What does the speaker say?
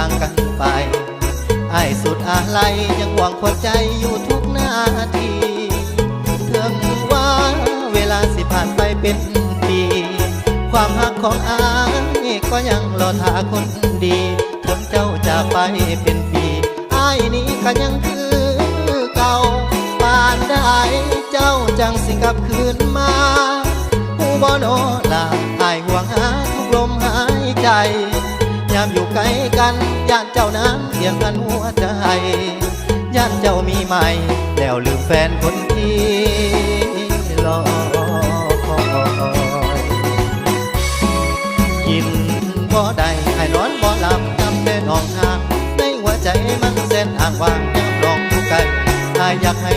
างกันไปอ้ายสุดอะไรยังหวังหัวใจอยู่ทุกนาทีถึงว่าเวลาสิผ่านไปเป็นปีความหักของอ้ายก็ยังรอท่าคนดีถึงเจ้าจะไปเป็นปีอ้ายนี้ก็ยังคือเก่าปานได้เจ้าจังสิกลับคืนมาผู้บ่โนลาอ้ายห่วงหาทุกลมหายใจยามอยู่ใกล้กันย่านเจ้านั้นเพียงกันหัวใจย่านเจ้ามีใหม่แล้วลืมแฟนคนที่รอคอยกินบ่ได้ให้นอนบ่หลับจำแต่น้องทางในหัวใจมันเส้นทางว่างยังลองอยู่ไกลถ้าอยากให้